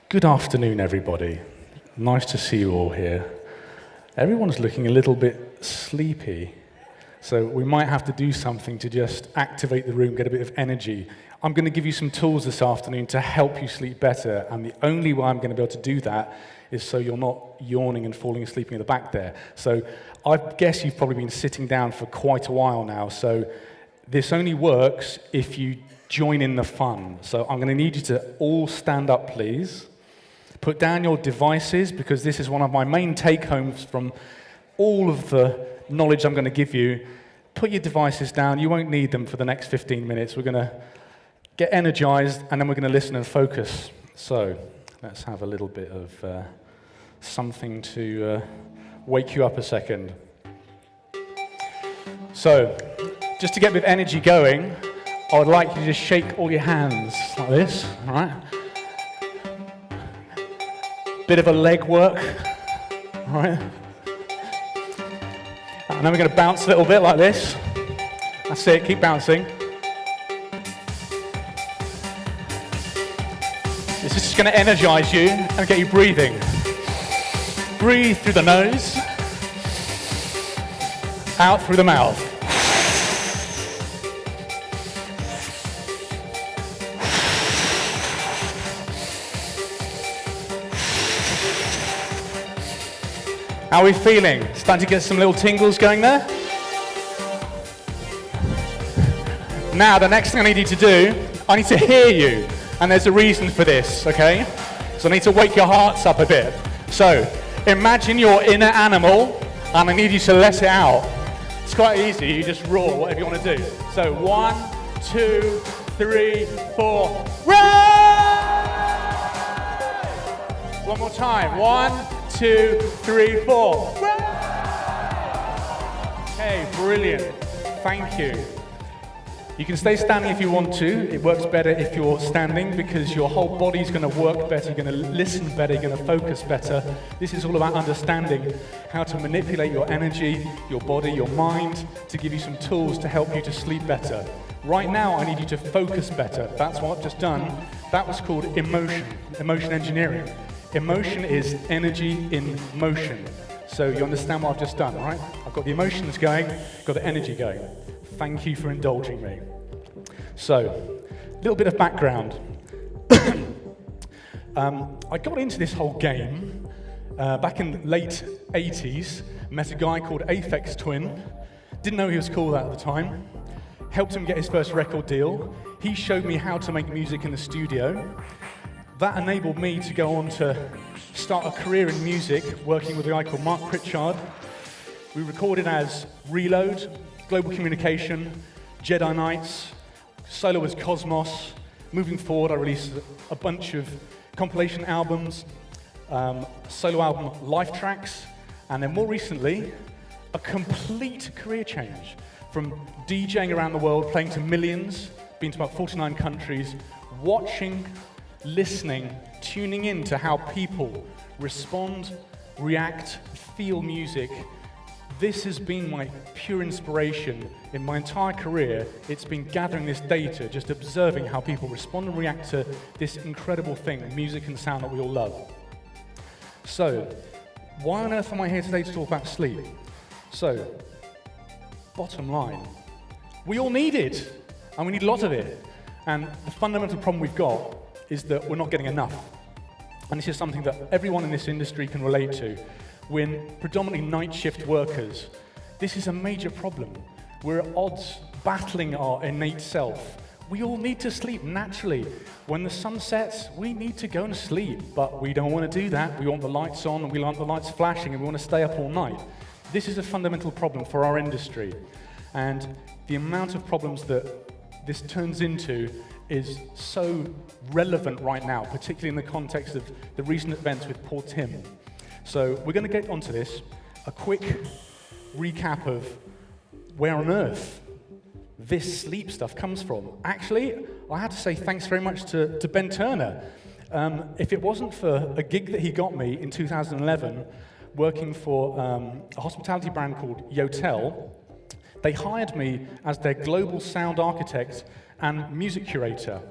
Good afternoon, everybody. Nice to see you all here. Everyone's looking a little bit sleepy, so we might have to do something to just activate the room, get a bit of energy. I'm going to give you some tools this afternoon to help you sleep better, and the only way I'm going to be able to do that is so you're not yawning and falling asleep in the back there. So I guess you've probably been sitting down for quite a while now, so this only works if you join in the fun. So I'm going to need you to all stand up, please. Put down your devices, because this is one of my main take-homes from all of the knowledge I'm going to give you. Put your devices down. You won't need them for the next 15 minutes. We're going to get energized, and then we're going to listen and focus. So let's have a little bit of something to wake you up a second. So just to get a bit of energy going, I would like you to just shake all your hands like this, all right? Bit of a leg work, all right? And then we're going to bounce a little bit like this. That's it, keep bouncing. This is just going to energize you and get you breathing. Breathe through the nose, out through the mouth. How are we feeling? Starting to get some little tingles going there? Now, the next thing I need you to do, I need to hear you. And there's a reason for this, okay? So I need to wake your hearts up a bit. So, imagine your inner animal, and I need you to let it out. It's quite easy, you just roar, whatever you want to do. So, 1, 2, 3, 4, run! One more time, 1, 2, 3, 4. Okay, brilliant. Thank you. You can stay standing if you want to. It works better if you're standing because your whole body's going to work better, you're going to listen better, you're going to focus better. This is all about understanding how to manipulate your energy, your body, your mind to give you some tools to help you to sleep better. Right now, I need you to focus better. That's what I've just done. That was called emotion engineering. Emotion is energy in motion. So you understand what I've just done, right? I've got the emotions going, got the energy going. Thank you for indulging me. So, a little bit of background. I got into this whole game back in the late 80s, met a guy called Aphex Twin, didn't know he was cool at the time, helped him get his first record deal. He showed me how to make music in the studio. That enabled me to go on to start a career in music, working with a guy called Mark Pritchard. We recorded as Reload, Global Communication, Jedi Knights, solo as Cosmos. Moving forward, I released a bunch of compilation albums, solo album Life Tracks, and then more recently, a complete career change from DJing around the world, playing to millions, been to about 49 countries, watching, listening, tuning in to how people respond, react, feel music. This has been my pure inspiration in my entire career. It's been gathering this data, just observing how people respond and react to this incredible thing, music and sound that we all love. So, why on earth am I here today to talk about sleep? So, bottom line, we all need it, and we need a lot of it. And the fundamental problem we've got is that we're not getting enough. And this is something that everyone in this industry can relate to. We're predominantly night shift workers. This is a major problem. We're at odds battling our innate self. We all need to sleep naturally. When the sun sets, we need to go and sleep, but we don't want to do that. We want the lights on, and we want the lights flashing, and we want to stay up all night. This is a fundamental problem for our industry. And the amount of problems that this turns into is so relevant right now, particularly in the context of the recent events with poor Tim. So we're going to get onto this, a quick recap of where on earth this sleep stuff comes from. Actually, I have to say thanks very much to Ben Turner. If it wasn't for a gig that he got me in 2011, working for a hospitality brand called Yotel, They hired me as their global sound architect and music curator.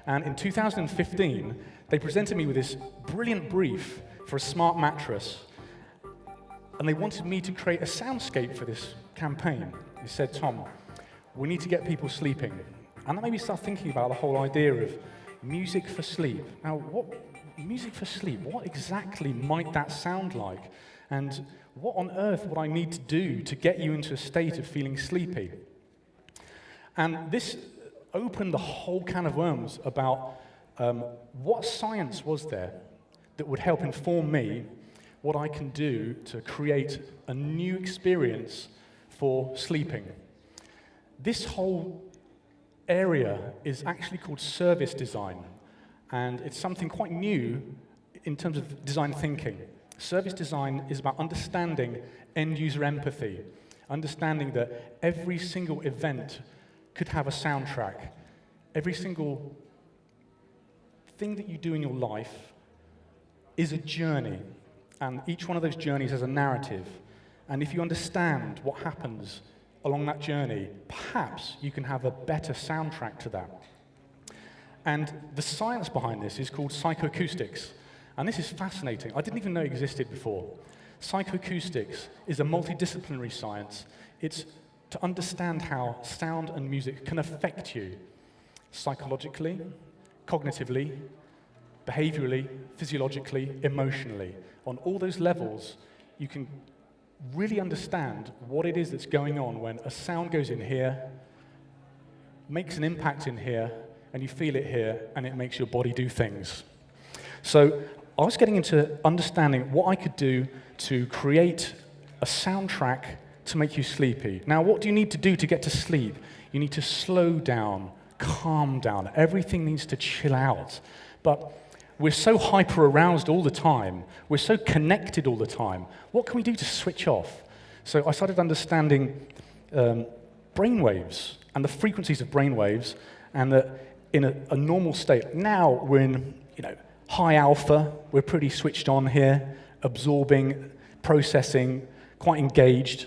And in 2015, they presented me with this brilliant brief for a smart mattress. And they wanted me to create a soundscape for this campaign. They said, Tom, we need to get people sleeping. And that made me start thinking about the whole idea of music for sleep. Now, music for sleep, what exactly might that sound like? And what on earth would I need to do to get you into a state of feeling sleepy? And this opened the whole can of worms about what science was there that would help inform me what I can do to create a new experience for sleeping. This whole area is actually called service design, and it's something quite new in terms of design thinking. Service design is about understanding end-user empathy, understanding that every single event could have a soundtrack. Every single thing that you do in your life is a journey, and each one of those journeys has a narrative. And if you understand what happens along that journey, perhaps you can have a better soundtrack to that. And the science behind this is called psychoacoustics. And this is fascinating. I didn't even know it existed before. Psychoacoustics is a multidisciplinary science. It's to understand how sound and music can affect you psychologically, cognitively, behaviorally, physiologically, emotionally. On all those levels, you can really understand what it is that's going on when a sound goes in here, makes an impact in here, and you feel it here, and it makes your body do things. So I was getting into understanding what I could do to create a soundtrack to make you sleepy. Now, what do you need to do to get to sleep? You need to slow down, calm down. Everything needs to chill out. But we're so hyper-aroused all the time. We're so connected all the time. What can we do to switch off? So I started understanding brainwaves and the frequencies of brainwaves, and that in a normal state. Now we're in, high alpha. We're pretty switched on here, absorbing, processing, quite engaged.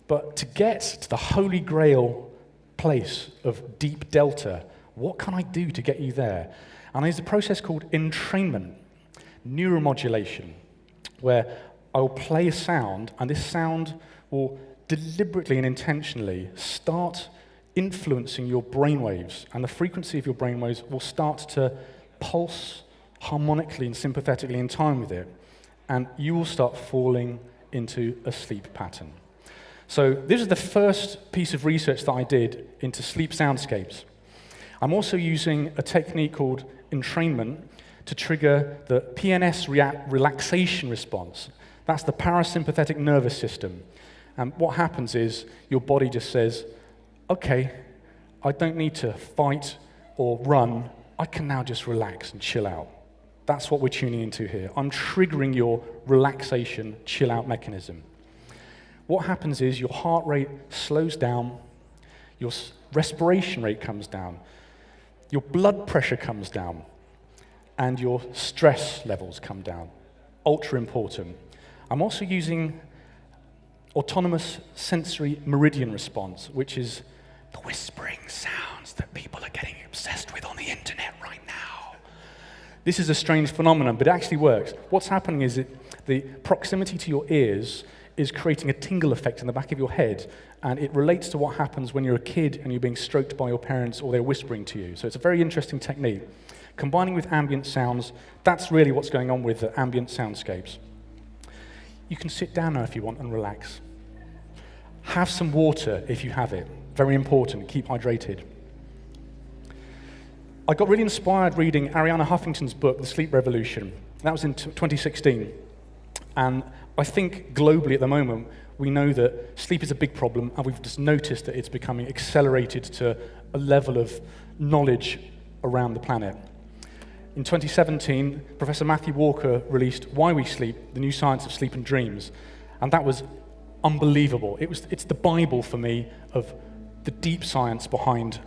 But to get to the holy grail place of deep delta, what can I do to get you there? And there's a process called entrainment, neuromodulation, where I'll play a sound, and this sound will deliberately and intentionally start influencing your brainwaves, and the frequency of your brainwaves will start to pulse harmonically and sympathetically in time with it, and you will start falling into a sleep pattern. So this is the first piece of research that I did into sleep soundscapes. I'm also using a technique called entrainment to trigger the PNS relaxation response. That's the parasympathetic nervous system. And what happens is your body just says, okay, I don't need to fight or run. I can now just relax and chill out. That's what we're tuning into here. I'm triggering your relaxation, chill out mechanism. What happens is your heart rate slows down, your respiration rate comes down, your blood pressure comes down, and your stress levels come down. Ultra important. I'm also using autonomous sensory meridian response, which is the whispering sounds that people are getting obsessed with on the internet right now. This is a strange phenomenon, but it actually works. What's happening is the proximity to your ears is creating a tingle effect in the back of your head, and it relates to what happens when you're a kid and you're being stroked by your parents or they're whispering to you. So it's a very interesting technique. Combining with ambient sounds, that's really what's going on with the ambient soundscapes. You can sit down now if you want and relax. Have some water if you have it. Very important, keep hydrated. I got really inspired reading Arianna Huffington's book, The Sleep Revolution. That was in 2016. And I think globally at the moment, we know that sleep is a big problem, and we've just noticed that it's becoming accelerated to a level of knowledge around the planet. In 2017, Professor Matthew Walker released Why We Sleep, The New Science of Sleep and Dreams, and that was unbelievable. It's the Bible for me of the deep science behind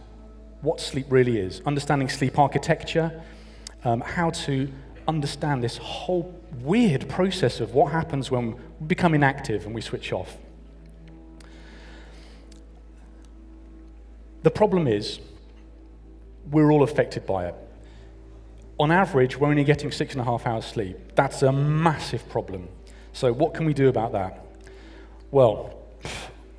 what sleep really is, understanding sleep architecture, how to understand this whole weird process of what happens when we become inactive and we switch off. The problem is, we're all affected by it. On average, we're only getting 6.5 hours sleep. That's a massive problem. So what can we do about that? Well,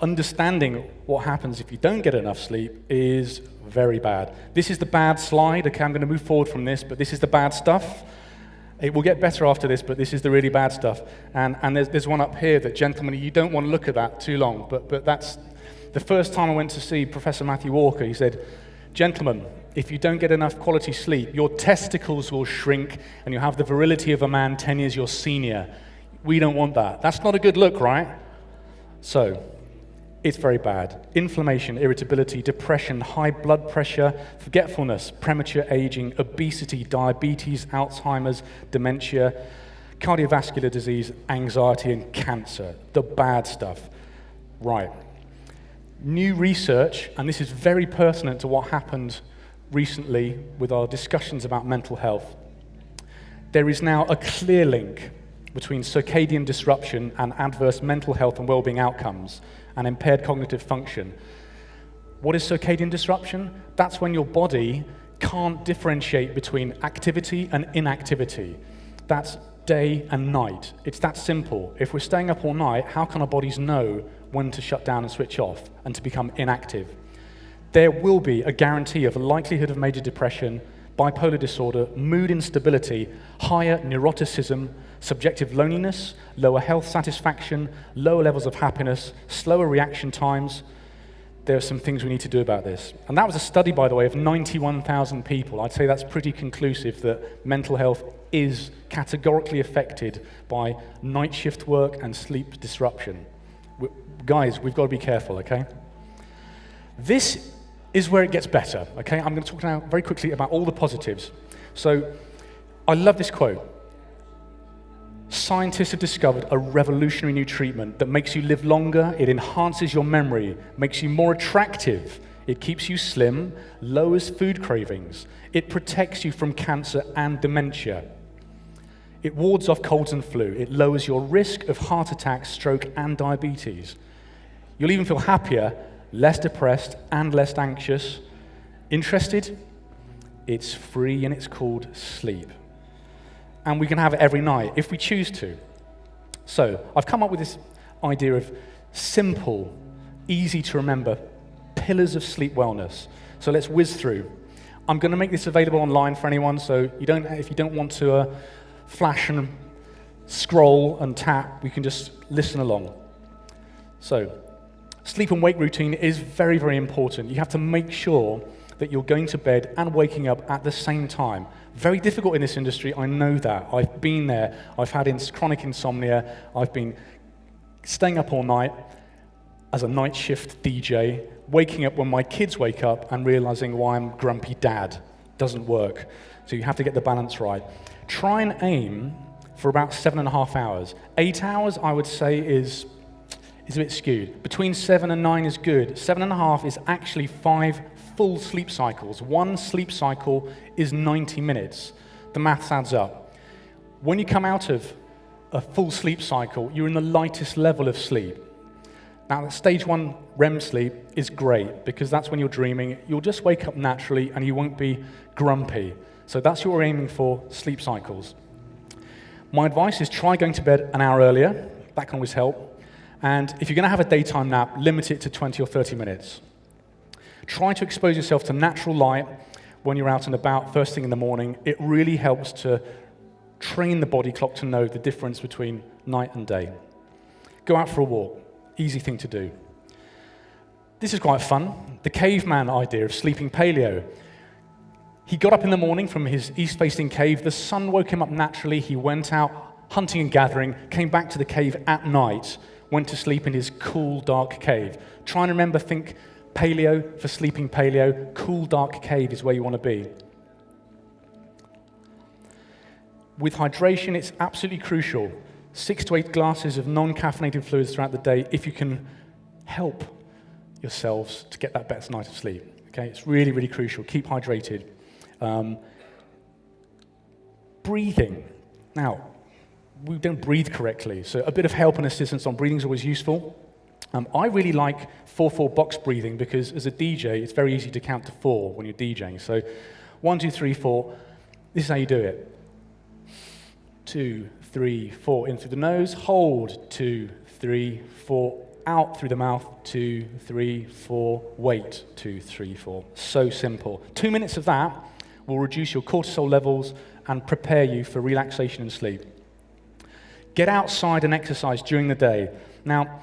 understanding what happens if you don't get enough sleep is very bad. This is the bad slide. Okay, I'm going to move forward from this, but this is the bad stuff. It will get better after this, but this is the really bad stuff. And there's one up here that, gentlemen, you don't want to look at that too long, but that's the first time I went to see Professor Matthew Walker. He said, gentlemen, if you don't get enough quality sleep, your testicles will shrink and you'll have the virility of a man 10 years your senior. We don't want that. That's not a good look, right? So, it's very bad. Inflammation, irritability, depression, high blood pressure, forgetfulness, premature aging, obesity, diabetes, Alzheimer's, dementia, cardiovascular disease, anxiety, and cancer. The bad stuff. Right. New research, and this is very pertinent to what happened recently with our discussions about mental health. There is now a clear link between circadian disruption and adverse mental health and well-being outcomes and impaired cognitive function. What is circadian disruption? That's when your body can't differentiate between activity and inactivity. That's day and night. It's that simple. If we're staying up all night, how can our bodies know when to shut down and switch off and to become inactive? There will be a guarantee of a likelihood of major depression, bipolar disorder, mood instability, higher neuroticism, subjective loneliness, lower health satisfaction, lower levels of happiness, slower reaction times. There are some things we need to do about this. And that was a study, by the way, of 91,000 people. I'd say that's pretty conclusive that mental health is categorically affected by night shift work and sleep disruption. Guys, we've got to be careful, okay? This is where it gets better, okay? I'm going to talk now very quickly about all the positives. So, I love this quote. Scientists have discovered a revolutionary new treatment that makes you live longer, it enhances your memory, makes you more attractive, it keeps you slim, lowers food cravings, it protects you from cancer and dementia. It wards off colds and flu, it lowers your risk of heart attack, stroke, and diabetes. You'll even feel happier, less depressed, and less anxious. Interested? It's free and it's called sleep. And we can have it every night if we choose to. So I've come up with this idea of simple, easy to remember pillars of sleep wellness. So let's whiz through. I'm going to make this available online for anyone, so if you don't want to flash and scroll and tap, you can just listen along. So sleep and wake routine is very, very important. You have to make sure that you're going to bed and waking up at the same time. Very difficult in this industry, I know that. I've been there. I've had chronic insomnia. I've been staying up all night as a night shift DJ, waking up when my kids wake up and realizing why I'm grumpy dad. Doesn't work. So you have to get the balance right. Try and aim for about 7.5 hours. 8 hours, I would say, is a bit skewed. Between 7 and 9 is good. 7.5 is actually 5 full sleep cycles. One sleep cycle is 90 minutes. The maths adds up. When you come out of a full sleep cycle, you're in the lightest level of sleep. Now, stage 1 REM sleep is great because that's when you're dreaming. You'll just wake up naturally and you won't be grumpy. So that's what we're aiming for, sleep cycles. My advice is try going to bed an hour earlier. That can always help. And if you're going to have a daytime nap, limit it to 20 or 30 minutes. Try to expose yourself to natural light when you're out and about first thing in the morning. It really helps to train the body clock to know the difference between night and day. Go out for a walk. Easy thing to do. This is quite fun. The caveman idea of sleeping paleo. He got up in the morning from his east-facing cave. The sun woke him up naturally. He went out hunting and gathering, came back to the cave at night, went to sleep in his cool, dark cave. Try and remember, think paleo for sleeping paleo. Cool, dark cave is where you want to be. With hydration, it's absolutely crucial. 6 to 8 glasses of non-caffeinated fluids throughout the day if you can help yourselves to get that better night of sleep. Okay, it's really, really crucial. Keep hydrated. Breathing. Now, we don't breathe correctly, so a bit of help and assistance on breathing is always useful. I really like 4/4 box breathing because as a DJ, it's very easy to count to 4 when you're DJing. So 1, 2, 3, 4. This is how you do it. 2, 3, 4, in through the nose, hold, 2, 3, 4, out through the mouth, 2, 3, 4, wait, 2, 3, 4. So simple. 2 minutes of that will reduce your cortisol levels and prepare you for relaxation and sleep. Get outside and exercise during the day. Now,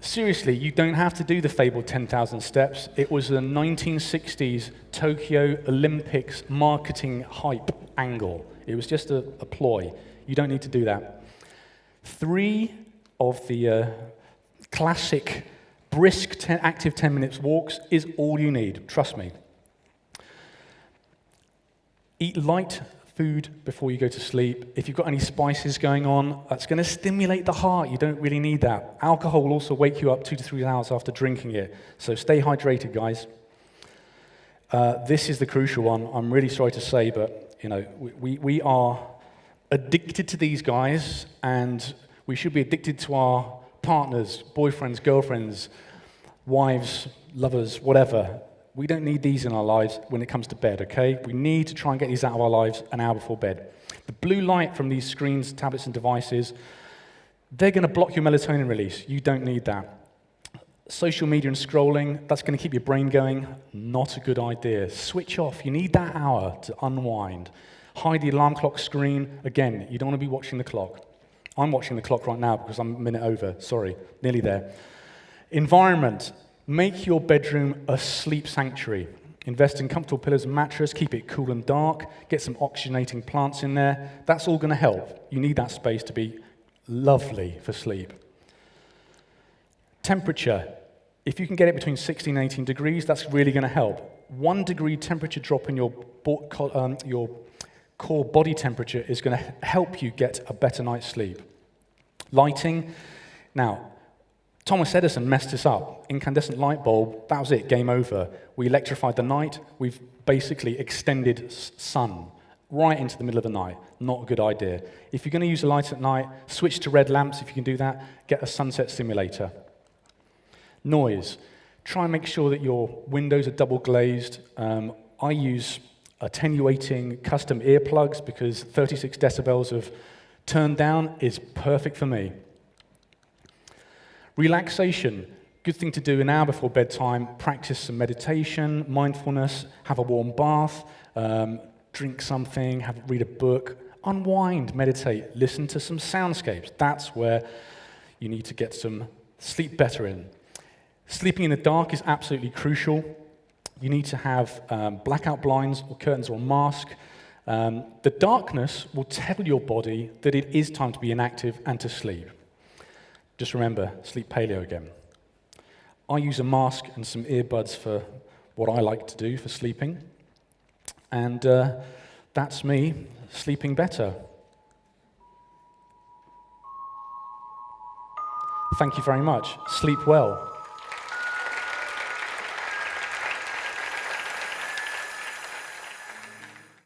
seriously, you don't have to do the fabled 10,000 steps. It was a 1960s Tokyo Olympics marketing hype angle. It was just a ploy. You don't need to do that. 3 of the classic brisk active 10 minutes walks is all you need, trust me. Eat light food before you go to sleep. If you've got any spices going on, that's going to stimulate the heart. You don't really need that. Alcohol will also wake you up 2 to 3 hours after drinking it. So stay hydrated, guys. This is the crucial one. I'm really sorry to say, but you know, we are addicted to these guys, and we should be addicted to our partners, boyfriends, girlfriends, wives, lovers, whatever. We don't need these in our lives when it comes to bed, okay? We need to try and get these out of our lives an hour before bed. The blue light from these screens, tablets, and devices, they're going to block your melatonin release. You don't need that. Social media and scrolling, that's going to keep your brain going. Not a good idea. Switch off. You need that hour to unwind. Hide the alarm clock screen. Again, you don't want to be watching the clock. I'm watching the clock right now because I'm a minute over. Sorry, nearly there. Environment. Make your bedroom a sleep sanctuary. Invest in comfortable pillows and mattress. Keep it cool and dark. Get some oxygenating plants in there. That's all going to help. You need that space to be lovely for sleep. Temperature. If you can get it between 16 and 18 degrees, that's really going to help. 1 degree temperature drop in your core body temperature is going to help you get a better night's sleep. Lighting. Now, Thomas Edison messed this up. Incandescent light bulb, that was it, game over. We electrified the night. We've basically extended sun right into the middle of the night. Not a good idea. If you're going to use a light at night, switch to red lamps if you can do that. Get a sunset simulator. Noise. Try and make sure that your windows are double glazed. I use attenuating custom earplugs because 36 decibels of turn down is perfect for me. Relaxation, good thing to do an hour before bedtime. Practice some meditation, mindfulness, have a warm bath, drink something, read a book, unwind, meditate, listen to some soundscapes. That's where you need to get some sleep better in. Sleeping in the dark is absolutely crucial. You need to have blackout blinds or curtains or a mask. The darkness will tell your body that it is time to be inactive and to sleep. Just remember, sleep paleo again. I use a mask and some earbuds for what I like to do for sleeping. And that's me sleeping better. Thank you very much. Sleep well.